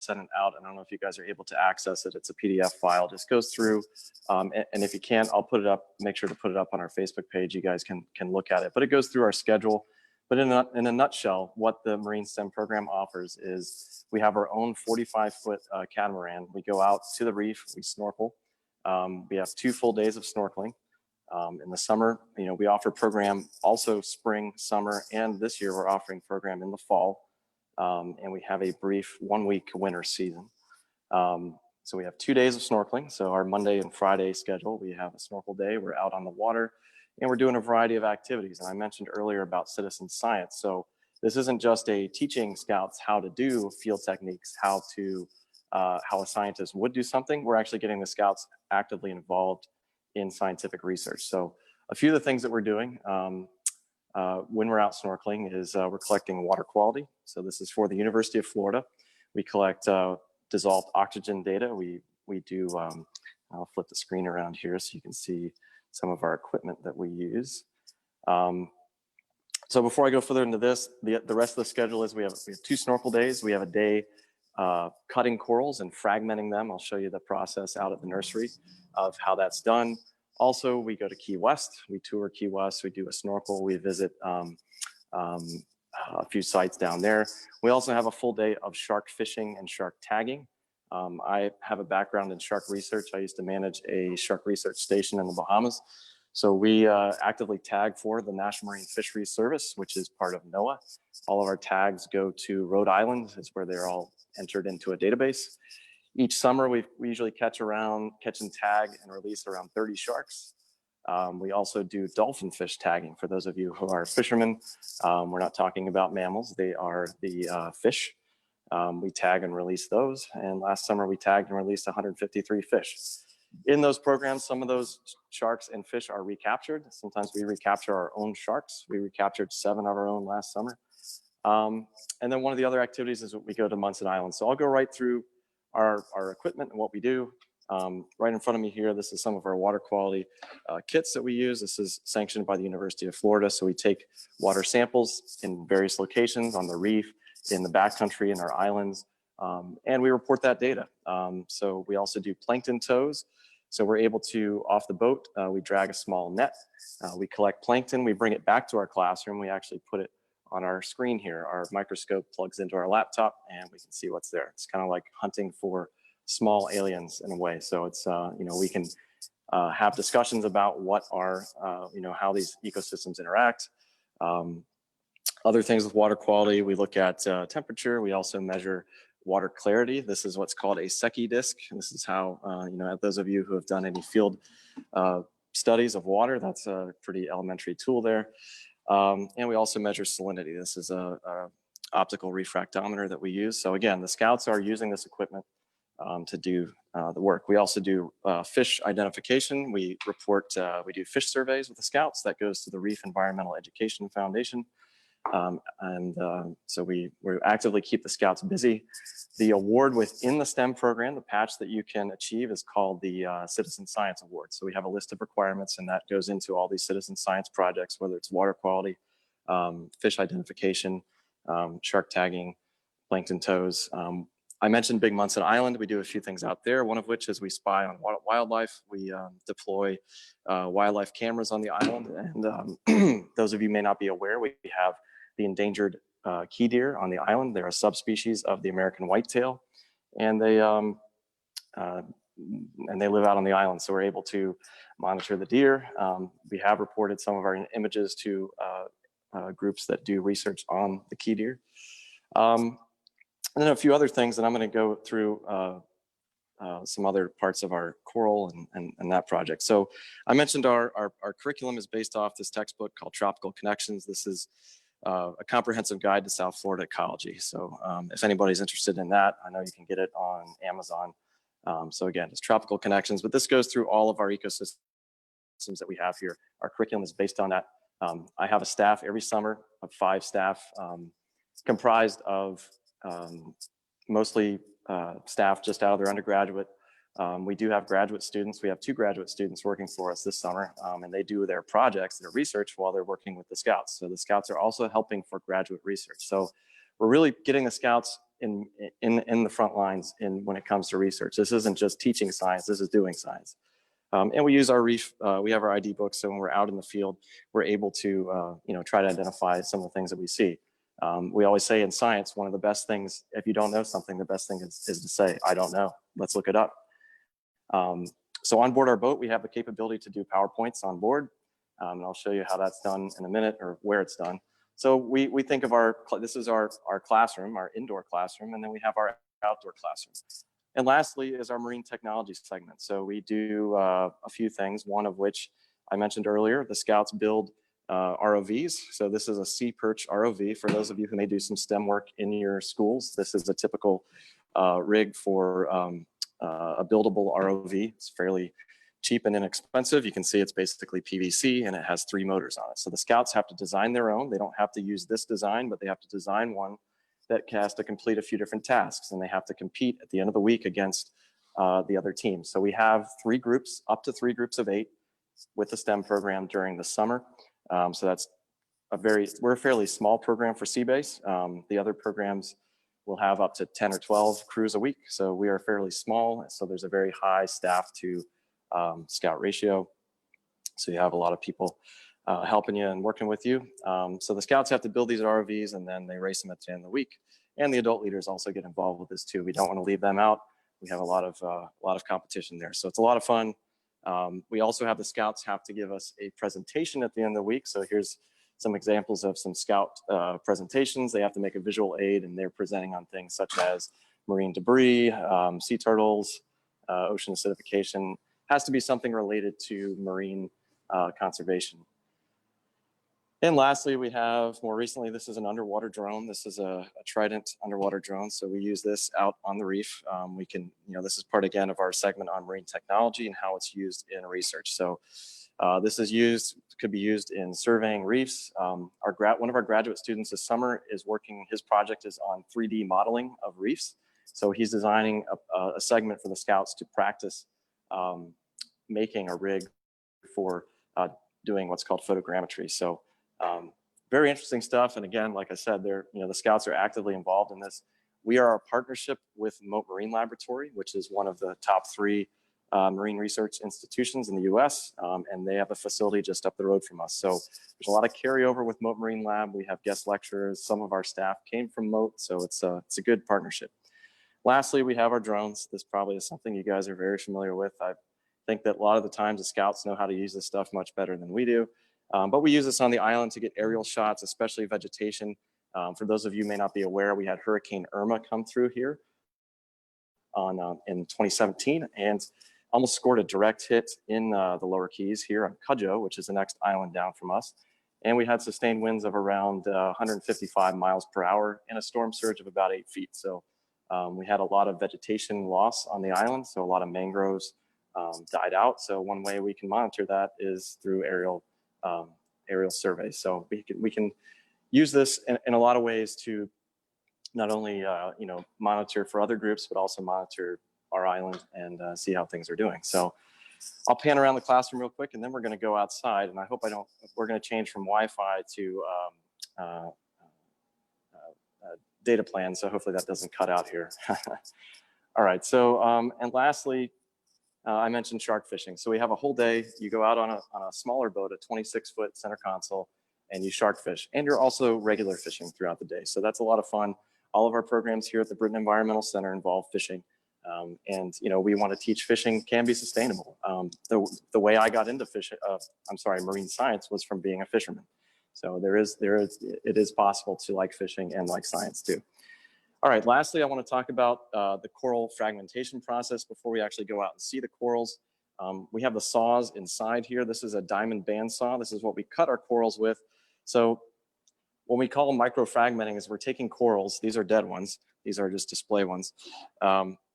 sent it out. I don't know if you guys are able to access it. It's a PDF file. Just goes through, and if you can't, I'll put it up. Make sure to put it up on our Facebook page. You guys can look at it. But it goes through our schedule. But in a nutshell, what the Marine STEM program offers is we have our own 45-foot catamaran. We go out to the reef. We snorkel. We have 2 full days of snorkeling. In the summer, we offer program also spring, summer, and this year we're offering program in the fall. And we have a brief 1-week winter season. So we have 2 days of snorkeling. So our Monday and Friday schedule, we have a snorkel day. We're out on the water and we're doing a variety of activities. And I mentioned earlier about citizen science. So this isn't just a teaching scouts how to do field techniques, how a scientist would do something. We're actually getting the scouts actively involved in scientific research. So a few of the things that we're doing when we're out snorkeling is we're collecting water quality. So this is for the University of Florida. We collect dissolved oxygen data. We do, I'll flip the screen around here so you can see some of our equipment that we use. So before I go further into this, the rest of the schedule is we have 2 snorkel days. We have a day cutting corals and fragmenting them. I'll show you the process out at the nursery of how that's done. Also, we go to Key West. We tour Key West. We do a snorkel. We visit a few sites down there. We also have a full day of shark fishing and shark tagging. I have a background in shark research. I used to manage a shark research station in the Bahamas. So we actively tag for the National Marine Fisheries Service, which is part of NOAA. All of our tags go to Rhode Island. It's where they're all entered into a database. Each summer, we usually catch and tag and release around 30 sharks. We also do dolphin fish tagging. For those of you who are fishermen, we're not talking about mammals. They are the fish. We tag and release those. And last summer, we tagged and released 153 fish. In those programs, some of those sharks and fish are recaptured. Sometimes we recapture our own sharks. We recaptured 7 of our own last summer. And then one of the other activities is we go to Munson Island. So I'll go right through our equipment and what we do. Right in front of me here, this is some of our water quality kits that we use. This is sanctioned by the University of Florida. So we take water samples in various locations on the reef, in the backcountry, in our islands, and we report that data. So we also do plankton tows. So we're able to, off the boat, we drag a small net. We collect plankton. We bring it back to our classroom. We actually put it on our screen here. Our microscope plugs into our laptop and we can see what's there. It's kind of like hunting for small aliens in a way. So it's, we can have discussions about what are, how these ecosystems interact. Other things with water quality, we look at temperature. We also measure water clarity. This is what's called a Secchi disk. This is how, those of you who have done any field studies of water, that's a pretty elementary tool there. And we also measure salinity. This is a optical refractometer that we use. So again, the scouts are using this equipment to do the work. We also do fish identification. We report, we do fish surveys with the scouts. That goes to the Reef Environmental Education Foundation. So we actively keep the scouts busy. The award within the STEM program, the patch that you can achieve is called the Citizen Science Award. So we have a list of requirements and that goes into all these citizen science projects, whether it's water quality, fish identification, shark tagging, plankton tows. I mentioned Big Munson Island. We do a few things out there, one of which is we spy on wildlife. We deploy wildlife cameras on the island. And those of you may not be aware, we have the endangered key deer on the island. They're a subspecies of the American whitetail, and they live out on the island. So we're able to monitor the deer. We have reported some of our images to groups that do research on the key deer. And then a few other things, and I'm going to go through some other parts of our coral and that project. So I mentioned our curriculum is based off this textbook called Tropical Connections. This is a comprehensive guide to South Florida ecology. So if anybody's interested in that, I know you can get it on Amazon. So again, it's Tropical Connections, but this goes through all of our ecosystems that we have here. Our curriculum is based on that. I have a staff every summer of 5 staff comprised of mostly staff just out of their undergraduate. We do have graduate students. We have 2 graduate students working for us this summer, and they do their projects, their research while they're working with the scouts. So the scouts are also helping for graduate research. So we're really getting the scouts in the front lines when it comes to research. This isn't just teaching science, this is doing science. And we use our reef, we have our ID books, so when we're out in the field, we're able to try to identify some of the things that we see. We always say in science, one of the best things, if you don't know something, the best thing is to say, I don't know, let's look it up. So on board our boat, we have the capability to do PowerPoints on board. And I'll show you how that's done in a minute, or where it's done. So we think of this is our classroom, our indoor classroom, and then we have our outdoor classroom. And lastly is our marine technology segment. So we do a few things, one of which I mentioned earlier. The Scouts build ROVs. So this is a sea perch ROV. For those of you who may do some STEM work in your schools, this is a typical rig for a buildable ROV. It's fairly cheap and inexpensive. You can see it's basically PVC and it has 3 motors on it. So the Scouts have to design their own. They don't have to use this design, but they have to design one that has to complete a few different tasks, and they have to compete at the end of the week against the other team. So we have 3 groups, up to 3 groups of 8 with the STEM program during the summer. So that's we're a fairly small program for Seabase. The other programs will have up to 10 or 12 crews a week. So we are fairly small. So there's a very high staff to Scout ratio. So you have a lot of people helping you and working with you. So the Scouts have to build these ROVs and then they race them at the end of the week. And the adult leaders also get involved with this too. We don't want to leave them out. We have a lot of competition there. So it's a lot of fun. We also have the Scouts have to give us a presentation at the end of the week. So here's some examples of some Scout presentations. They have to make a visual aid, and they're presenting on things such as marine debris, sea turtles, ocean acidification. Has to be something related to marine conservation. And lastly, we have more recently, this is an underwater drone. This is a Trident underwater drone. So we use this out on the reef. We can, this is part again of our segment on marine technology and how it's used in research. So this is could be used in surveying reefs. One of our graduate students this summer is working, his project is on 3D modeling of reefs. So he's designing a segment for the Scouts to practice making a rig for doing what's called photogrammetry. So very interesting stuff. And again, like I said, the Scouts are actively involved in this. We are a partnership with Mote Marine Laboratory, which is one of the top 3 marine research institutions in the US, and they have a facility just up the road from us. So there's a lot of carryover with Mote Marine Lab. We have guest lecturers. Some of our staff came from Mote, so it's a good partnership. Lastly, we have our drones. This probably is something you guys are very familiar with. I think that a lot of the times the Scouts know how to use this stuff much better than we do. But we use this on the island to get aerial shots, especially vegetation. For those of you who may not be aware, we had Hurricane Irma come through here in 2017 and almost scored a direct hit in the Lower Keys here on Cudjoe, which is the next island down from us. And we had sustained winds of around 155 miles per hour and a storm surge of about 8 feet. So we had a lot of vegetation loss on the island. So a lot of mangroves died out. So one way we can monitor that is through aerial surveys. So we can use this in a lot of ways to not only monitor for other groups, but also monitor our island and see how things are doing. So I'll pan around the classroom real quick, and then we're going to go outside. And I hope we're going to change from Wi-Fi to data plan. So hopefully that doesn't cut out here. All right. So and lastly, I mentioned shark fishing. So we have a whole day. You go out on a smaller boat, a 26-foot center console, and you shark fish. And you're also regular fishing throughout the day. So that's a lot of fun. All of our programs here at the Brinton Environmental Center involve fishing. And we want to teach fishing can be sustainable. The way I got into marine science was from being a fisherman. So it is possible to like fishing and like science too. All right, lastly, I want to talk about the coral fragmentation process before we actually go out and see the corals. We have the saws inside here. This is a diamond band saw. This is what we cut our corals with. So when we call microfragmenting is we're taking corals, these are dead ones, these are just display ones,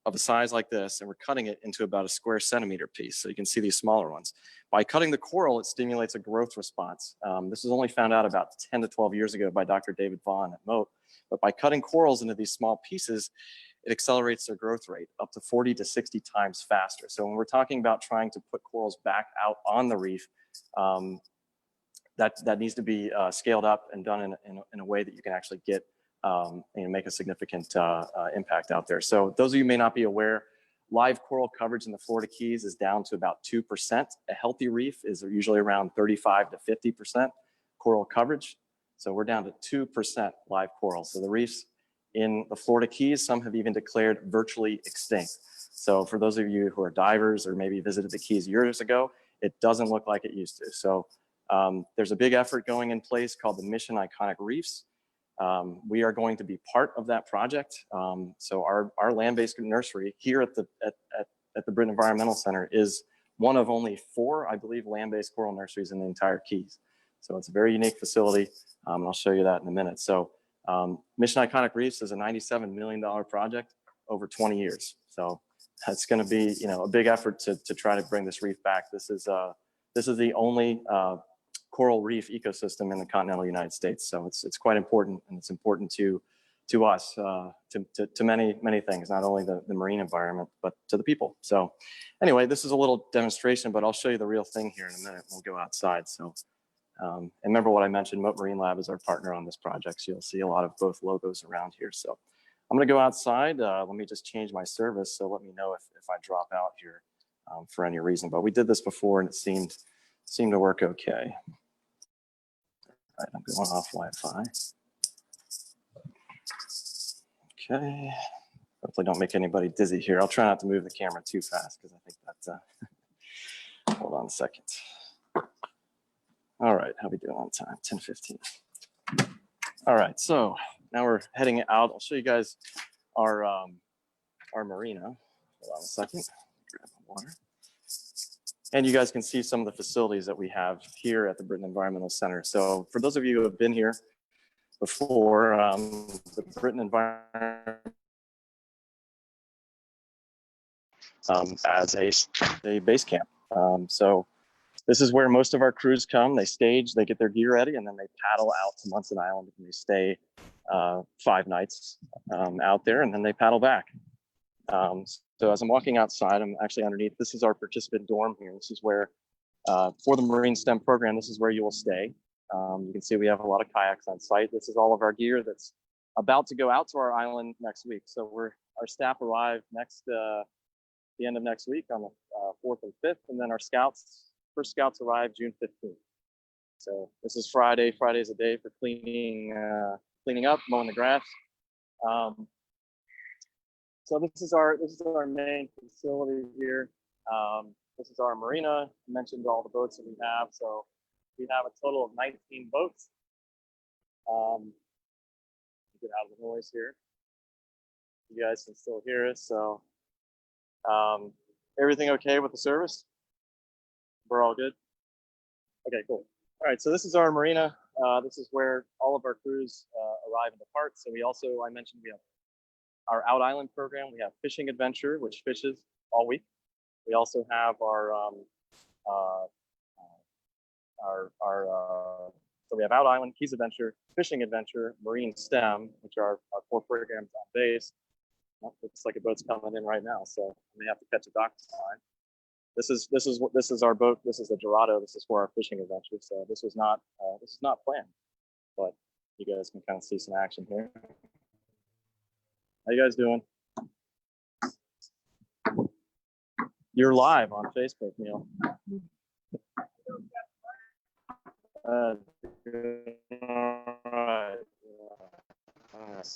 of a size like this, and we're cutting it into about a square centimeter piece. So you can see these smaller ones. By cutting the coral, it stimulates a growth response. This was only found out about 10 to 12 years ago by Dr. David Vaughn at Mote. But by cutting corals into these small pieces, it accelerates their growth rate up to 40 to 60 times faster. So when we're talking about trying to put corals back out on the reef, that needs to be scaled up and done in a way that you can actually get make a significant impact out there. So those of you who may not be aware, live coral coverage in the Florida Keys is down to about 2%. A healthy reef is usually around 35 to 50% coral coverage. So we're down to 2% live coral. So the reefs in the Florida Keys, some have even declared virtually extinct. So for those of you who are divers or maybe visited the Keys years ago, it doesn't look like it used to. So there's a big effort going in place called the Mission Iconic Reefs. We are going to be part of that project. So our land-based nursery here at the Brinton Environmental Center is one of only 4, I believe, land-based coral nurseries in the entire Keys. So it's a very unique facility, and I'll show you that in a minute. So Mission Iconic Reefs is a $97 million project over 20 years. So it's going to be, a big effort to try to bring this reef back. This is the only coral reef ecosystem in the continental United States. So it's quite important, and it's important to us, to many things, not only the marine environment, but to the people. So anyway, this is a little demonstration, but I'll show you the real thing here in a minute. We'll go outside. So and remember what I mentioned, Moat Marine Lab is our partner on this project. So you'll see a lot of both logos around here. So I'm gonna go outside. Let me just change my service. So let me know if I drop out here for any reason, but we did this before and it seemed to work okay. All right, I'm going off Wi-Fi. Okay, hopefully don't make anybody dizzy here. I'll try not to move the camera too fast because I think that, hold on a second. All right, how we doing on time? 10:15. All right, so now we're heading out. I'll show you guys our marina. Hold on a second, grab my water. And you guys can see some of the facilities that we have here at the Brinton Environmental Center. So for those of you who have been here before, the Brinton Environment as a base camp. So this is where most of our crews come. They stage, they get their gear ready, and then they paddle out to Munson Island, and they stay 5 nights out there, and then they paddle back. So as I'm walking outside, I'm actually underneath. This is our participant dorm here. This is where, for the Marine STEM program, this is where you will stay. You can see we have a lot of kayaks on site. This is all of our gear that's about to go out to our island next week. So our staff arrive the end of next week on the 4th and 5th, and then our first scouts arrive June 15th. So this is Friday. Friday is a day for cleaning up, mowing the grass. So this is our main facility here. This is our marina. I mentioned all the boats that we have. So we have a total of 19 boats. Get out of the noise here. You guys can still hear us. So everything okay with the service? We're all good? Okay, cool. All right, so this is our marina. This is where all of our crews arrive and depart. So I mentioned we have our Out Island program. We have Fishing Adventure, which fishes all week. We also have so we have Out Island, Keys Adventure, Fishing Adventure, Marine STEM, which are our 4 programs on base. Well, looks like a boat's coming in right now, so we have to catch a dock line. This is our boat. This is the Dorado. This is for our fishing adventure. So this is not planned, but you guys can kind of see some action here. How you guys doing? You're live on Facebook, Neil. All right.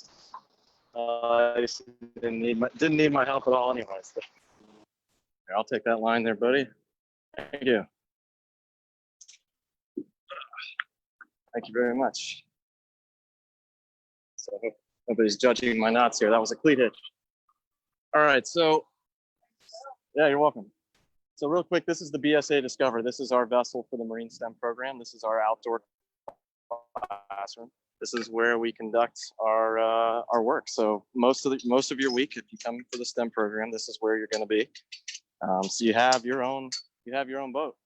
I didn't need my help at all, anyways. Here, I'll take that line there, buddy. Thank you. Thank you very much. So I hope nobody's judging my knots here. That was a cleat hitch. All right, so yeah, you're welcome. So real quick, this is the BSA Discover. This is our vessel for the Marine STEM program. This is our outdoor classroom. This is where we conduct our work. So most of your week, if you come for the STEM program, this is where you're going to be. So you have your own boat.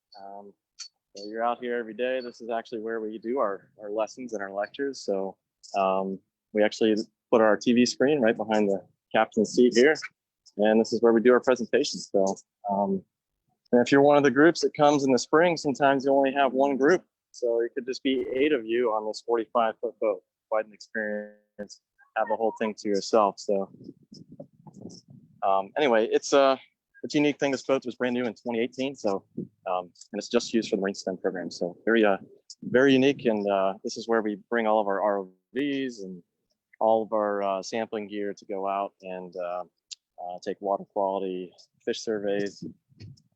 So you're out here every day. This is actually where we do our lessons and our lectures. So we actually put our TV screen right behind the captain's seat here, and this is where we do our presentations. So and if you're one of the groups that comes in the spring, sometimes you only have one group. So it could just be 8 of you on this 45-foot boat. Quite an experience. have the whole thing to yourself. So anyway, it's a unique thing. This boat was brand new in 2018. So and it's just used for the Marine STEM program. So very unique. And this is where we bring all of our ROVs and all of our sampling gear to go out and take water quality, fish surveys,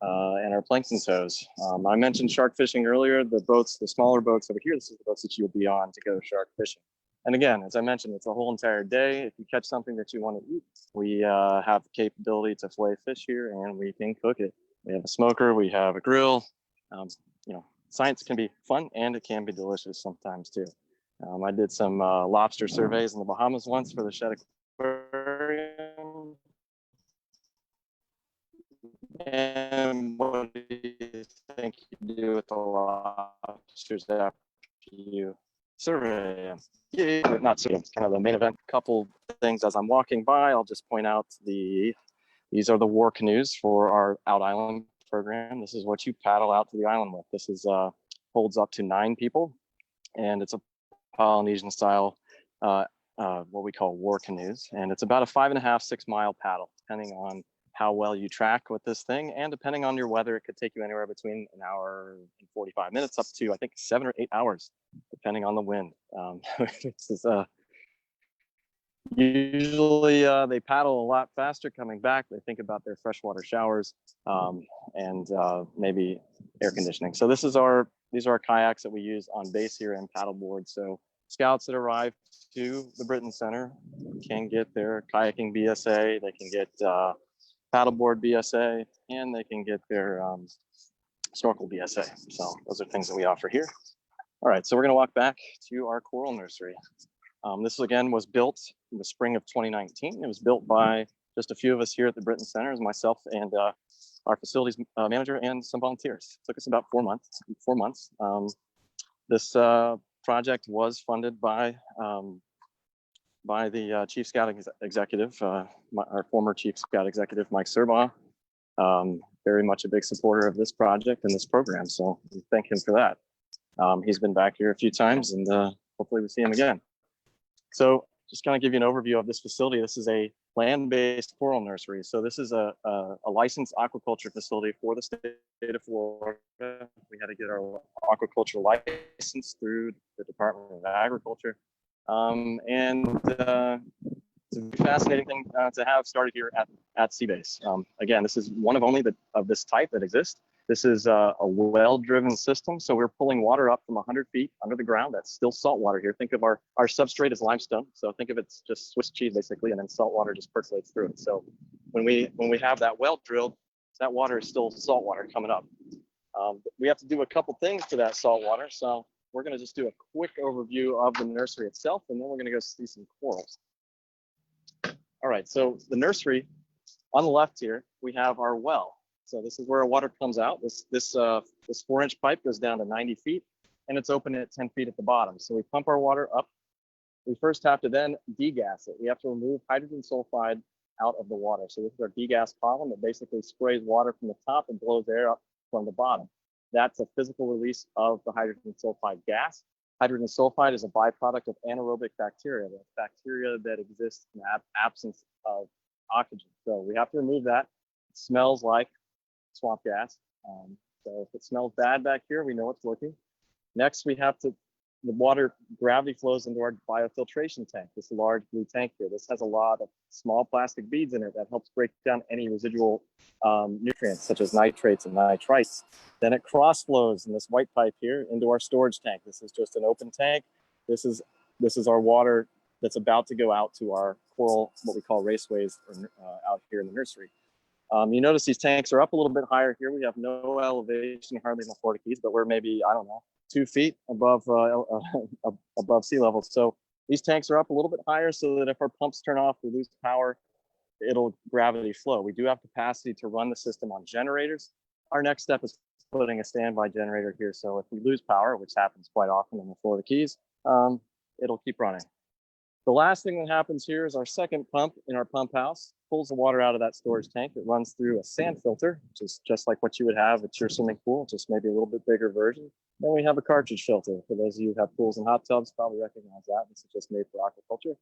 and our plankton tows. I mentioned shark fishing earlier. The smaller boats over here, this is the boats that you'll be on to go shark fishing. And again, as I mentioned, it's a whole entire day. If you catch something that you want to eat, we have the capability to fillet fish here, and we can cook it. We have a smoker, we have a grill. You know, science can be fun, and it can be delicious sometimes too. I did some lobster surveys in the Bahamas once for the Shed Aquarium. And what do you think you do with the lobsters after you survey them? Yeah, not survey them, kind of the main event. Couple things as I'm walking by, I'll just point out these are the war canoes for our out island program. This is what you paddle out to the island with. This is holds up to 9 people, and it's a Polynesian style, what we call war canoes. And it's about a 5.5, 6 mile paddle, depending on how well you track with this thing. And depending on your weather, it could take you anywhere between an hour and 45 minutes up to, I think, 7 or 8 hours, depending on the wind. This is usually they paddle a lot faster coming back. They think about their freshwater showers and maybe air conditioning. So these are our kayaks that we use on base here and paddleboard. So scouts that arrive to the Brinton Center can get their kayaking BSA, they can get paddleboard BSA, and they can get their snorkel BSA. So those are things that we offer here. All right, so we're gonna walk back to our coral nursery. This again was built in the spring of 2019. It was built by just a few of us here at the Brinton Center, myself and our facilities manager and some volunteers. It took us about 4 months. This project was funded by the Chief Scout Executive, our former Chief Scout Executive, Mike Serbaugh. Very much a big supporter of this project and this program, so we thank him for that. He's been back here a few times, and hopefully we see him again. So just kind of give you an overview of this facility. This is a land-based coral nursery. So this is a licensed aquaculture facility for the state of Florida. We had to get our aquaculture license through the Department of Agriculture. It's a fascinating thing to have started here at Seabase. Again, this is one of only of this type that exists. This is a well-driven system. So we're pulling water up from 100 feet under the ground. That's still salt water here. Think of our substrate as limestone. So think of it's just Swiss cheese basically, and then salt water just percolates through it. So when we have that well drilled, that water is still salt water coming up. We have to do a couple things to that salt water. So we're gonna just do a quick overview of the nursery itself, and then we're gonna go see some corals. All right, so the nursery, on the left here, we have our well. So this is where our water comes out. This 4-inch pipe goes down to 90 feet, and it's open at 10 feet at the bottom. So we pump our water up. We first have to then degas it. We have to remove hydrogen sulfide out of the water. So this is our degas column that basically sprays water from the top and blows air up from the bottom. That's a physical release of the hydrogen sulfide gas. Hydrogen sulfide is a byproduct of anaerobic bacteria, the bacteria that exists in the absence of oxygen. So we have to remove that. It smells like swamp gas. So if it smells bad back here, we know it's working. Next, we have the water gravity flows into our biofiltration tank, this large blue tank here. This has a lot of small plastic beads in it that helps break down any residual nutrients such as nitrates and nitrites. Then it cross flows in this white pipe here into our storage tank. This is just an open tank. This is our water that's about to go out to our coral, what we call raceways out here in the nursery. You notice these tanks are up a little bit higher here. We have no elevation hardly in the Florida Keys, but we're maybe, I don't know, 2 feet above above sea level. So these tanks are up a little bit higher so that if our pumps turn off, we lose power, it'll gravity flow. We do have capacity to run the system on generators. Our next step is putting a standby generator here. So if we lose power, which happens quite often in the Florida Keys, it'll keep running. The last thing that happens here is our second pump in our pump house pulls the water out of that storage tank. It runs through a sand filter, which is just like what you would have at your swimming pool, just maybe a little bit bigger version. Then we have a cartridge filter. For those of you who have pools and hot tubs, probably recognize that. This is just made for aquaculture.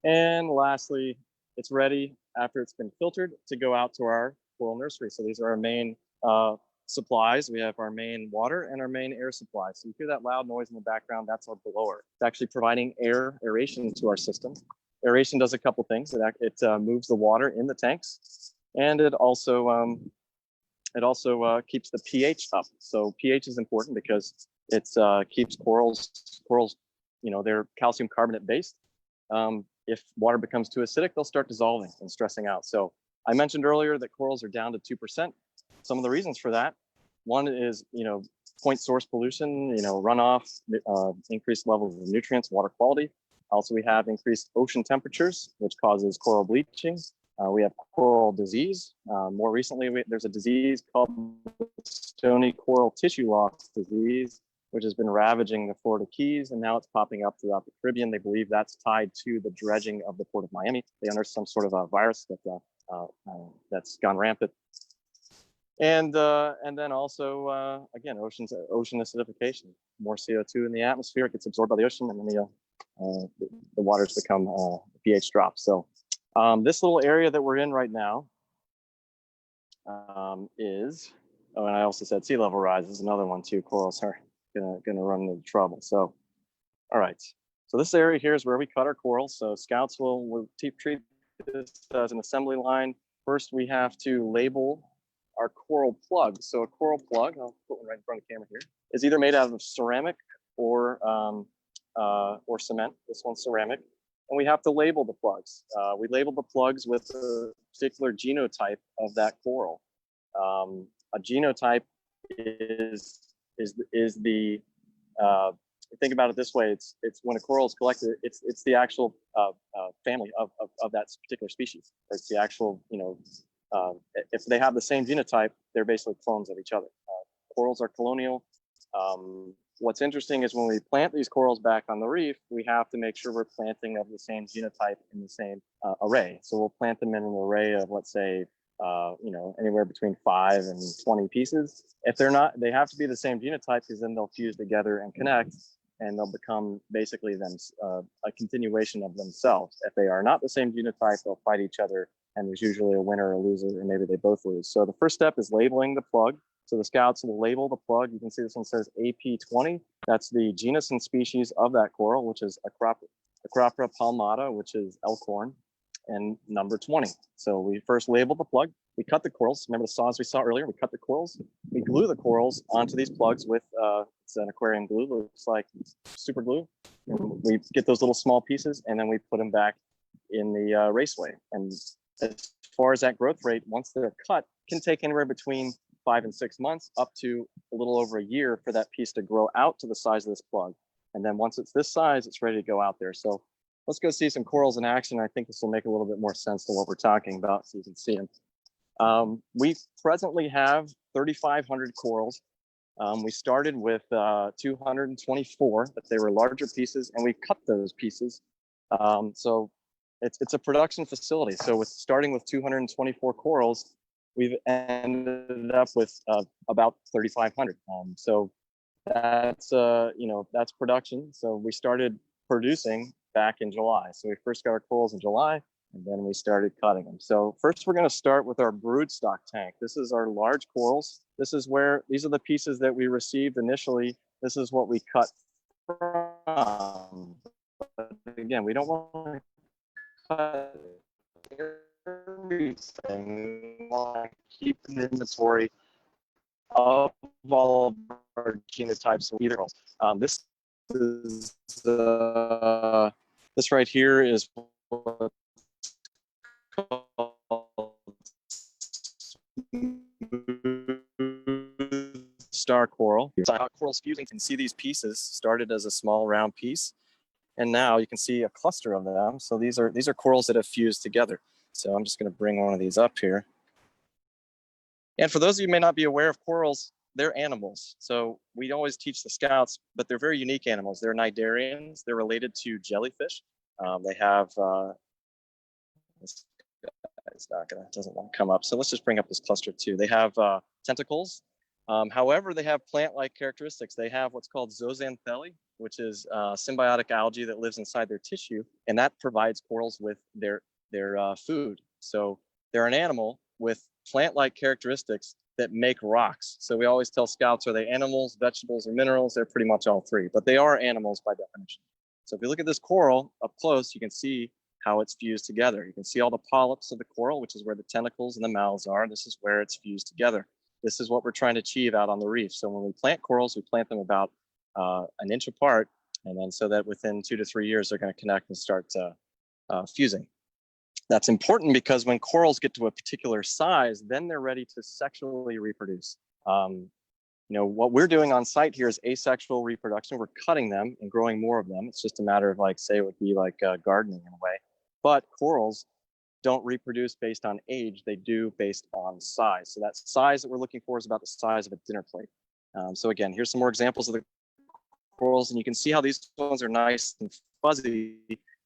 And lastly, it's ready after it's been filtered to go out to our coral nursery. So these are our main supplies. We have our main water and our main air supply. So you hear that loud noise in the background, that's our blower. It's actually providing aeration to our system. Aeration does a couple things. It moves the water in the tanks, and it also keeps the pH up. So pH is important because it keeps corals, they're calcium carbonate based. If water becomes too acidic, they'll start dissolving and stressing out. So I mentioned earlier that corals are down to 2%. Some of the reasons for that, one is, point source pollution, runoff, increased levels of nutrients, water quality. Also, we have increased ocean temperatures, which causes coral bleaching. We have coral disease. More recently, there's a disease called stony coral tissue loss disease, which has been ravaging the Florida Keys, and now it's popping up throughout the Caribbean. They believe that's tied to the dredging of the port of Miami. They unearthed some sort of a virus that's gone rampant. And then also, again, ocean acidification. More CO2 in the atmosphere, it gets absorbed by the ocean, and then the waters become pH drops. So this little area that we're in right now is, and I also said sea level rise is another one too. Corals are gonna run into trouble. So, all right. So this area here is where we cut our corals. So scouts will treat this as an assembly line. First, we have to label our coral plugs. So a coral plug, I'll put one right in front of the camera here, is either made out of ceramic or cement. This one's ceramic. And we have to label the plugs. We label the plugs with a particular genotype of that coral. A genotype is the think about it this way: it's when a coral is collected, it's the actual family of that particular species. Or it's the actual, if they have the same genotype, they're basically clones of each other. Corals are colonial. What's interesting is when we plant these corals back on the reef, we have to make sure we're planting of the same genotype in the same array. So we'll plant them in an array of, let's say, anywhere between 5 and 20 pieces. If they're not, they have to be the same genotype, because then they'll fuse together and connect, and they'll become basically a continuation of themselves. If they are not the same genotype, they'll fight each other, and there's usually a winner or a loser, or maybe they both lose. So the first step is labeling the plug. So the scouts will label the plug. You can see this one says AP20. That's the genus and species of that coral, which is Acropora palmata, which is elkhorn, and number 20. So we first label the plug. We cut the corals. Remember the saws we saw earlier? We cut the corals. We glue the corals onto these plugs with it's an aquarium glue. Looks like super glue. And we get those little small pieces, and then we put them back in the raceway. And as far as that growth rate, once they're cut, can take anywhere between 5 and 6 months up to a little over a year for that piece to grow out to the size of this plug. And then once it's this size, it's ready to go out there. So let's go see some corals in action. I think this will make a little bit more sense to what we're talking about, so you can see them. We presently have 3,500 corals. We started with 224, but they were larger pieces, and we cut those pieces. So it's a production facility. So starting with 224 corals, we've ended up with about 3,500. So that's that's production. So we started producing back in July. So we first got our corals in July, and then we started cutting them. So first we're going to start with our broodstock tank. This is our large corals. These are the pieces that we received initially. This is what we cut from. But again, we don't want to cut everything. We want to keep an inventory of all of our genotypes. This right here is what's called star coral. Corals fusing. You can see these pieces started as a small round piece, and now you can see a cluster of them. So these are corals that have fused together. So I'm just going to bring one of these up here. And for those of you who may not be aware of corals, they're animals. So we always teach the scouts, but they're very unique animals. They're cnidarians. They're related to jellyfish. They have, this guy's doesn't want to come up. So let's just bring up this cluster too. They have tentacles. However, they have plant-like characteristics. They have what's called zooxanthellae, which is symbiotic algae that lives inside their tissue, and that provides corals with their food. So they're an animal with plant-like characteristics that make rocks. So we always tell scouts, are they animals, vegetables, or minerals? They're pretty much all three, but they are animals by definition. So if you look at this coral up close, you can see how it's fused together. You can see all the polyps of the coral, which is where the tentacles and the mouths are. This is where it's fused together. This is what we're trying to achieve out on the reef. So when we plant corals, we plant them about an inch apart, and then so that within 2 to 3 years, they're going to connect and start fusing. That's important because when corals get to a particular size, then they're ready to sexually reproduce. What we're doing on site here is asexual reproduction. We're cutting them and growing more of them. It's just a matter of say it would be like gardening in a way. But corals don't reproduce based on age. They do based on size. So that size that we're looking for is about the size of a dinner plate. So again, here's some more examples of the corals, and you can see how these ones are nice and fuzzy.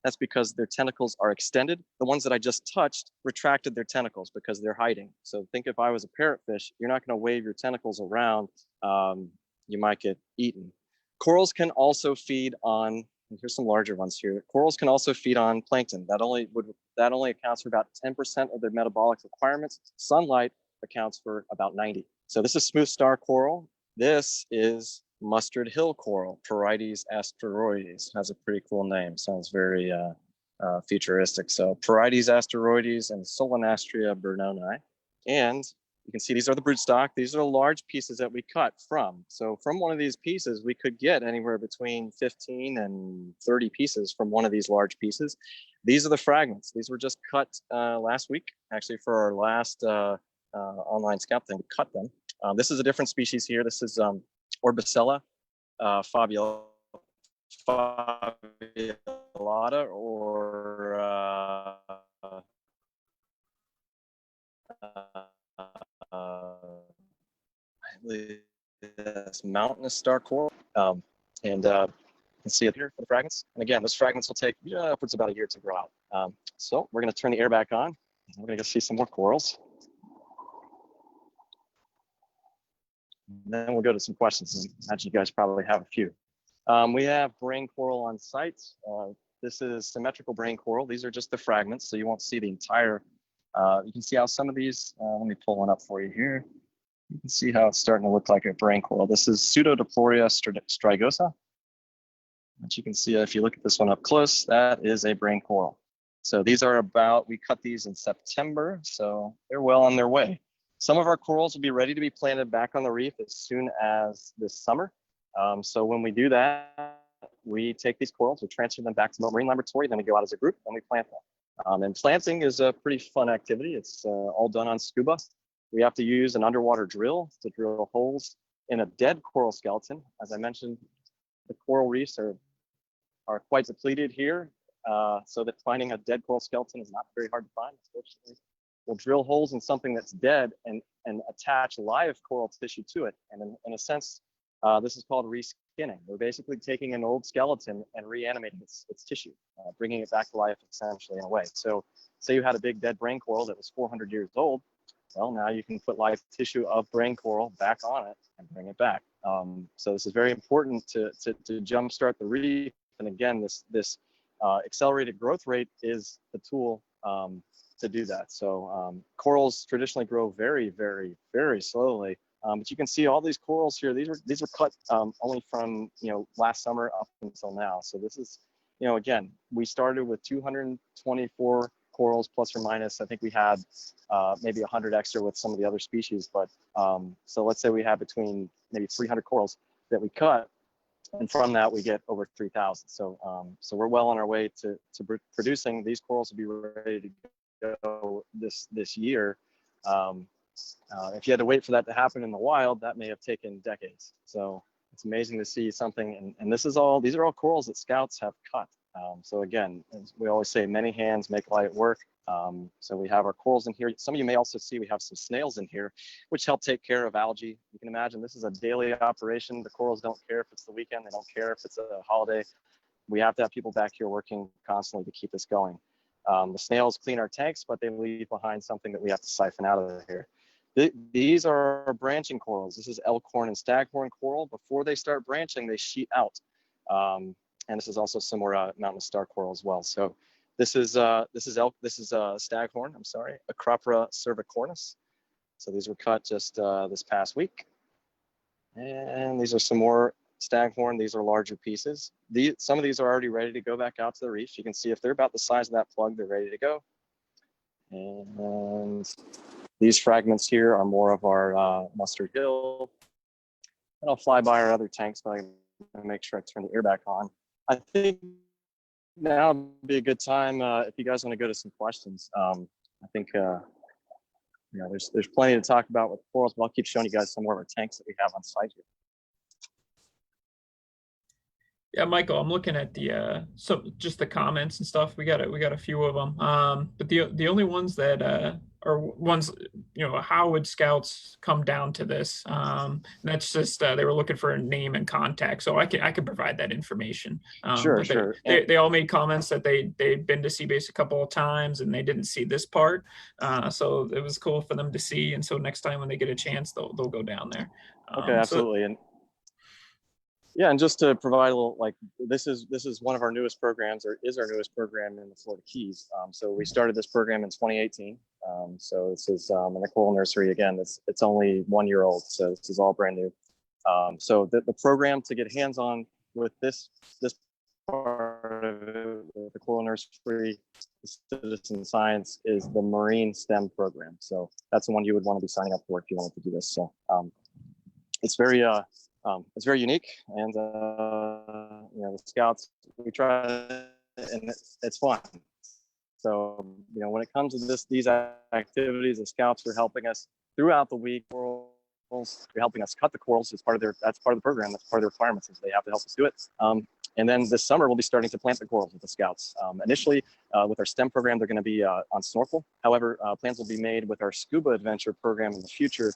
That's because their tentacles are extended. The ones that I just touched retracted their tentacles because they're hiding. So think if I was a parrotfish, you're not going to wave your tentacles around. You might get eaten. Corals can also feed on, and here's some larger ones here. Corals can also feed on plankton. That only accounts for about 10% of their metabolic requirements. Sunlight accounts for about 90. So this is smooth star coral. This is mustard hill coral, Porites asteroides. Has a pretty cool name. Sounds very futuristic. So Porites asteroides and Solanastria burnoni. And you can see these are the broodstock. These are the large pieces that we cut from. So from one of these pieces, we could get anywhere between 15 and 30 pieces from one of these large pieces. These are the fragments. These were just cut last week, actually, for our last online scout thing. We cut them. This is a different species here. This is Orbicella fabulata, or I believe it's mountainous star coral. And you can see it here for the fragments. And again, those fragments will take upwards about a year to grow out. So we're going to turn the air back on. We're going to go see some more corals. And then we'll go to some questions. Imagine you guys probably have a few. We have brain coral on site. This is symmetrical brain coral. These are just the fragments, so you won't see the entire. You can see how some of these, let me pull one up for you here. You can see how it's starting to look like a brain coral. This is Pseudodiploria strigosa. But you can see if you look at this one up close, that is a brain coral. So these are we cut these in September, so they're well on their way. Some of our corals will be ready to be planted back on the reef as soon as this summer. So when we do that, we take these corals, we transfer them back to the Marine Laboratory, then we go out as a group and we plant them. And planting is a pretty fun activity. It's all done on scuba. We have to use an underwater drill to drill holes in a dead coral skeleton. As I mentioned, the coral reefs are quite depleted here, so that finding a dead coral skeleton is not very hard to find, unfortunately. We'll drill holes in something that's dead and attach live coral tissue to it. And in a sense, this is called reskinning. We're basically taking an old skeleton and reanimating its tissue, bringing it back to life essentially in a way. So say you had a big dead brain coral that was 400 years old. Well, now you can put live tissue of brain coral back on it and bring it back. So this is very important to jumpstart the reef. And again, this accelerated growth rate is the tool to do that. So corals traditionally grow very, very, very slowly. But you can see all these corals here. These were cut only from last summer up until now. So this is again, we started with 224 corals plus or minus. I think we had maybe 100 extra with some of the other species. But so let's say we have between maybe 300 corals that we cut, and from that we get over 3,000. So so we're well on our way to producing. These corals will be ready to go this year. If you had to wait for that to happen in the wild, that may have taken decades. So it's amazing to see something. And these are all corals that scouts have cut. So again, as we always say, many hands make light work. So we have our corals in here. Some of you may also see we have some snails in here, which help take care of algae. You can imagine this is a daily operation. The corals don't care if it's the weekend. They don't care if it's a holiday. We have to have people back here working constantly to keep this going. The snails clean our tanks, but they leave behind something that we have to siphon out of here. These are branching corals. This is elkhorn and staghorn coral. Before they start branching, they sheet out. And this is also similar mountain star coral as well. So this is staghorn, I'm sorry, Acropora cervicornis. So these were cut just this past week. And these are some more staghorn. These are larger pieces. Some of these are already ready to go back out to the reef. You can see if they're about the size of that plug, they're ready to go. And these fragments here are more of our mustard hill. And I'll fly by our other tanks, but I'm gonna make sure I turn the air back on. I think now would be a good time if you guys want to go to some questions. I think there's plenty to talk about with corals, but I'll keep showing you guys some more of our tanks that we have on site here. Yeah, Michael, I'm looking at the just the comments and stuff. We got a few of them. But the only ones that are ones, how would scouts come down to this? And that's just they were looking for a name and contact, so I can provide that information. Sure, but sure. They all made comments that they'd been to Sea Base a couple of times and they didn't see this part. So it was cool for them to see, and so next time when they get a chance, they'll go down there. Okay, absolutely. And yeah, and just to provide a little, this is one of our newest programs, or is our newest program in the Florida Keys. So we started this program in 2018. So this is in the coral nursery. Again, it's only 1 year old, so this is all brand new. So the program to get hands-on with this part of it, the coral nursery, citizen science, is the marine STEM program. So that's the one you would want to be signing up for if you wanted to do this. So it's very unique, and the scouts, we try, and it's fun. So when it comes to these activities, the scouts are helping us throughout the week. They're helping us cut the corals as part of that's part of the program. That's part of the requirements, is they have to help us do it. And then this summer we'll be starting to plant the corals with the scouts. Initially, with our STEM program, they're going to be on snorkel. However, plans will be made with our scuba adventure program in the future,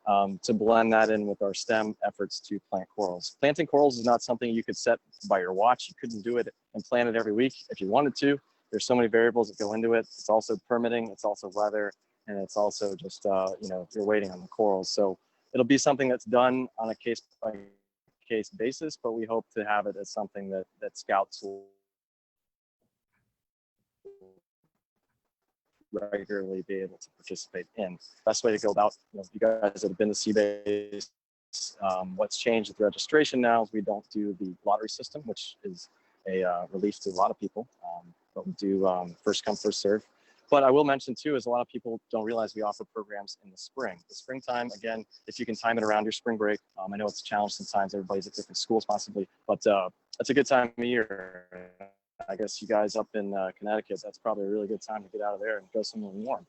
to blend that in with our STEM efforts to plant corals. Planting corals is not something you could set by your watch. You couldn't do it and plant it every week if you wanted to. There's so many variables that go into it. It's also permitting, it's also weather, and it's also just, you're waiting on the corals. So it'll be something that's done on a case-by-case basis, but we hope to have it as something that scouts will regularly be able to participate in. Best way to go about, if you guys have been to Sea Base, what's changed with registration now is we don't do the lottery system, which is a relief to a lot of people, but we do first come, first serve. But I will mention too, is a lot of people don't realize we offer programs in the spring. The springtime, again, if you can time it around your spring break. I know it's a challenge sometimes, everybody's at different schools possibly, but it's a good time of year. I guess you guys up in Connecticut, that's probably a really good time to get out of there and go somewhere warm.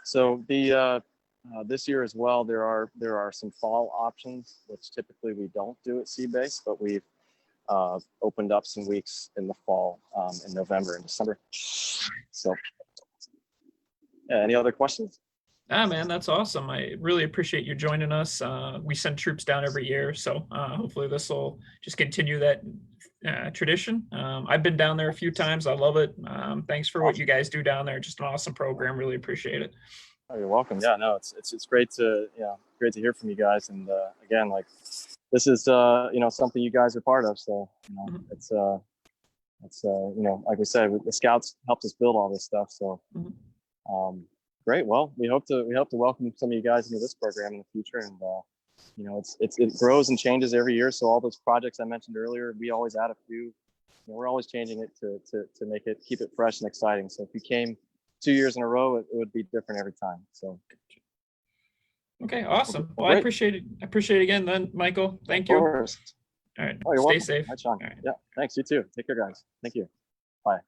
So this year as well, there are some fall options, which typically we don't do at Sea Base, but we've opened up some weeks in the fall, in November and December. So any other questions? Man, that's awesome. I really appreciate you joining us. We send troops down every year, so hopefully this will just continue that tradition. I've been down there a few times. I love it. Thanks for what you guys do down there. Just an awesome program. Really appreciate it. Oh, you're welcome. Yeah, no, it's great to hear from you guys. And again, this is something you guys are part of. So it's like we said, the scouts helped us build all this stuff. So. Great. Well, we hope to welcome some of you guys into this program in the future, and it grows and changes every year. So all those projects I mentioned earlier, we always add a few. We're always changing it to keep it fresh and exciting. So if you came 2 years in a row, it would be different every time. So. Okay. Awesome. Well, I appreciate it. I appreciate it again, then, Michael. Thank you. Of course. All right. Oh, you're Stay welcome. safe. Right, Sean. All right. Yeah. Thanks. You too. Take care, guys. Thank you. Bye.